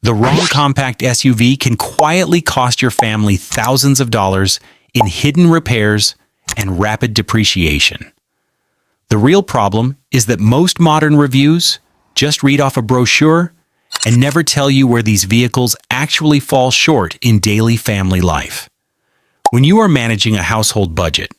The wrong compact SUV can quietly cost your family thousands of dollars in hidden repairs and rapid depreciation. The real problem is that most modern reviews just read off a brochure and never tell you where these vehicles actually fall short in daily family life. When you are managing a household budget,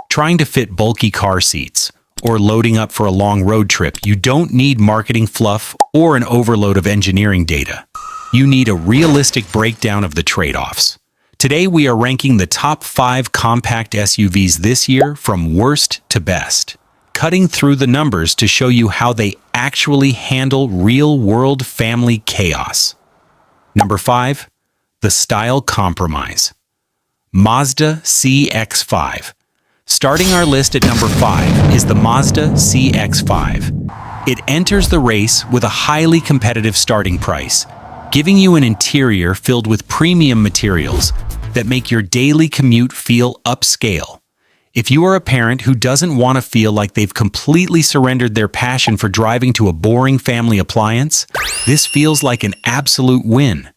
trying to fit bulky car seats, or loading up for a long road trip, you don't need marketing fluff or an overload of engineering data. You need a realistic breakdown of the trade-offs. Today, we are ranking the top 5 compact SUVs this year from worst to best, cutting through the numbers to show you how they actually handle real-world family chaos. Number 5. The Style Compromise. Mazda CX-5. Starting our list at number 5 is the Mazda CX-5. It enters the race with a highly competitive starting price, giving you an interior filled with premium materials that make your daily commute feel upscale. If you are a parent who doesn't want to feel like they've completely surrendered their passion for driving to a boring family appliance, this feels like an absolute win.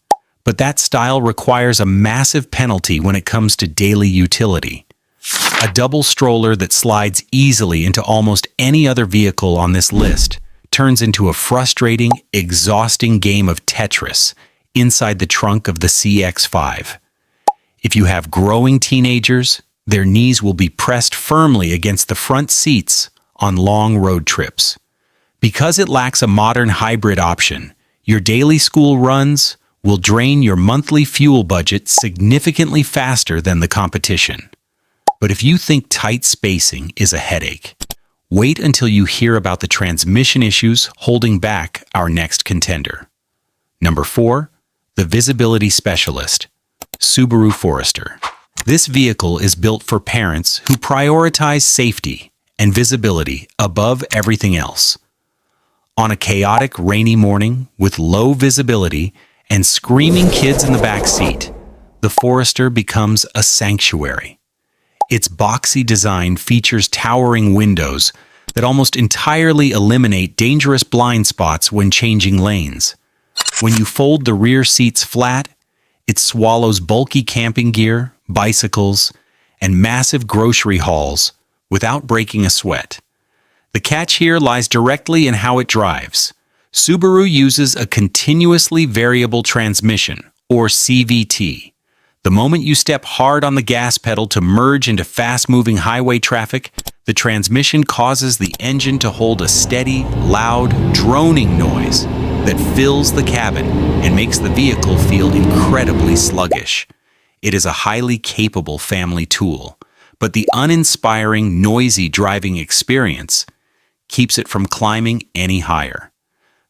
But that style requires a massive penalty when it comes to daily utility. A double stroller that slides easily into almost any other vehicle on this list turns into a frustrating, exhausting game of Tetris inside the trunk of the CX-5. If you have growing teenagers, their knees will be pressed firmly against the front seats on long road trips. Because it lacks a modern hybrid option, your daily school runs will drain your monthly fuel budget significantly faster than the competition. But if you think tight spacing is a headache, wait until you hear about the transmission issues holding back our next contender. Number 4. The Visibility Specialist, Subaru Forester. This vehicle is built for parents who prioritize safety and visibility above everything else. On a chaotic, rainy morning with low visibility and screaming kids in the back seat, the Forester becomes a sanctuary. Its boxy design features towering windows that almost entirely eliminate dangerous blind spots when changing lanes. When you fold the rear seats flat, it swallows bulky camping gear, bicycles, and massive grocery hauls without breaking a sweat. The catch here lies directly in how it drives. Subaru uses a continuously variable transmission, or CVT. The moment you step hard on the gas pedal to merge into fast-moving highway traffic, the transmission causes the engine to hold a steady, loud, droning noise that fills the cabin and makes the vehicle feel incredibly sluggish. It is a highly capable family tool, but the uninspiring, noisy driving experience keeps it from climbing any higher.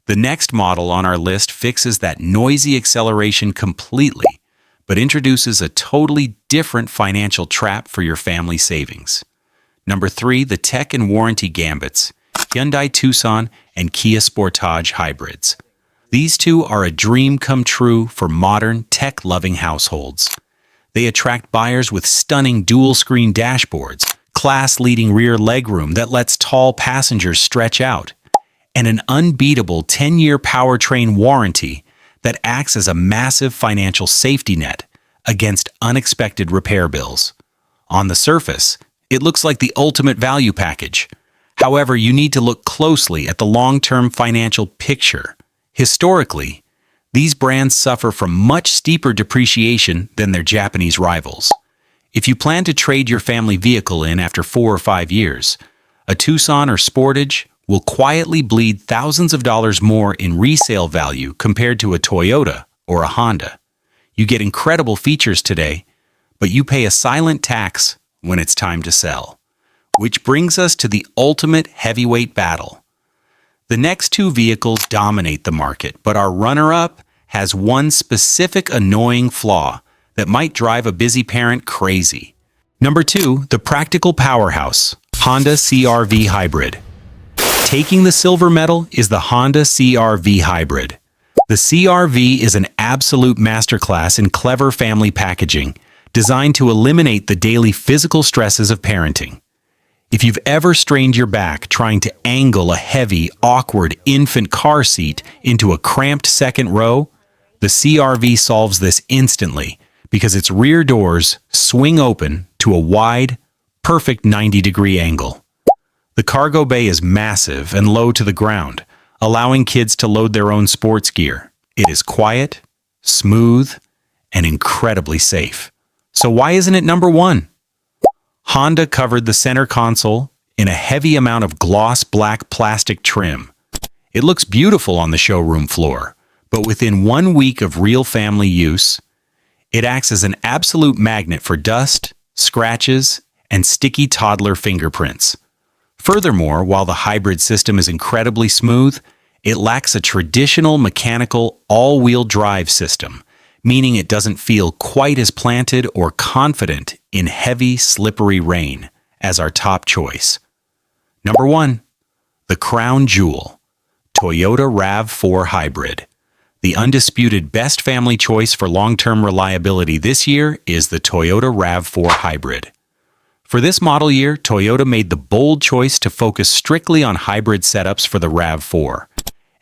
The next model on our list fixes that noisy acceleration completely, but introduces a totally different financial trap for your family savings. Number 3, the tech and warranty gambits, Hyundai Tucson and Kia Sportage hybrids. These two are a dream come true for modern, tech-loving households. They attract buyers with stunning dual-screen dashboards, class-leading rear legroom that lets tall passengers stretch out, and an unbeatable 10-year powertrain warranty that acts as a massive financial safety net against unexpected repair bills. On the surface, it looks like the ultimate value package. However, you need to look closely at the long-term financial picture. Historically, these brands suffer from much steeper depreciation than their Japanese rivals. If you plan to trade your family vehicle in after 4 or 5 years, a Tucson or Sportage will quietly bleed thousands of dollars more in resale value compared to a Toyota or a Honda. You get incredible features today, but you pay a silent tax when it's time to sell. Which brings us to the ultimate heavyweight battle. The next 2 vehicles dominate the market, but our runner-up has one specific annoying flaw that might drive a busy parent crazy. Number 2, the practical powerhouse, Honda CR-V Hybrid. Taking the silver medal is the Honda CR-V Hybrid. The CR-V is an absolute masterclass in clever family packaging, designed to eliminate the daily physical stresses of parenting. If you've ever strained your back trying to angle a heavy, awkward infant car seat into a cramped second row, The CR-V solves this instantly because its rear doors swing open to a wide, perfect 90-degree angle. The cargo bay is massive and low to the ground, allowing kids to load their own sports gear. It is quiet, smooth, and incredibly safe. So why isn't it number one? Honda covered the center console in a heavy amount of gloss black plastic trim. It looks beautiful on the showroom floor, but within 1 week of real family use, it acts as an absolute magnet for dust, scratches, and sticky toddler fingerprints. Furthermore, while the hybrid system is incredibly smooth, it lacks a traditional mechanical all-wheel drive system, meaning it doesn't feel quite as planted or confident in heavy, slippery rain as our top choice. Number 1. The crown jewel, Toyota RAV4 Hybrid. The undisputed best family choice for long-term reliability this year is the Toyota RAV4 Hybrid. For this model year, Toyota made the bold choice to focus strictly on hybrid setups for the RAV4,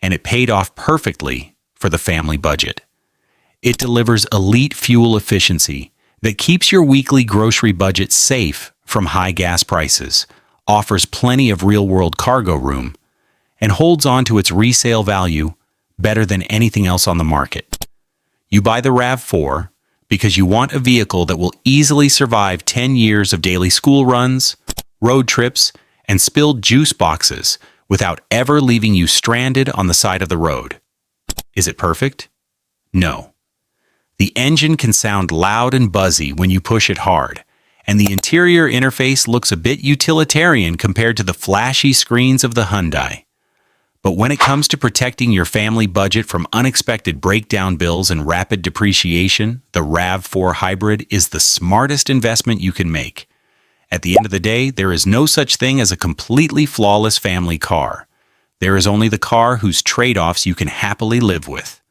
and it paid off perfectly for the family budget. It delivers elite fuel efficiency that keeps your weekly grocery budget safe from high gas prices, offers plenty of real-world cargo room, and holds on to its resale value better than anything else on the market. You buy the RAV4 because you want a vehicle that will easily survive 10 years of daily school runs, road trips, and spilled juice boxes without ever leaving you stranded on the side of the road. Is it perfect? No. The engine can sound loud and buzzy when you push it hard, and the interior interface looks a bit utilitarian compared to the flashy screens of the Hyundai. But when it comes to protecting your family budget from unexpected breakdown bills and rapid depreciation, the RAV4 Hybrid is the smartest investment you can make. At the end of the day, there is no such thing as a completely flawless family car. There is only the car whose trade-offs you can happily live with.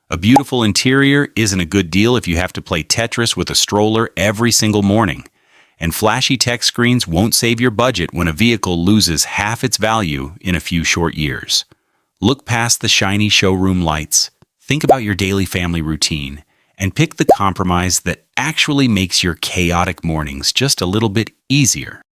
A beautiful interior isn't a good deal if you have to play Tetris with a stroller every single morning. And flashy tech screens won't save your budget when a vehicle loses half its value in a few short years. Look past the shiny showroom lights, think about your daily family routine, and pick the compromise that actually makes your chaotic mornings just a little bit easier.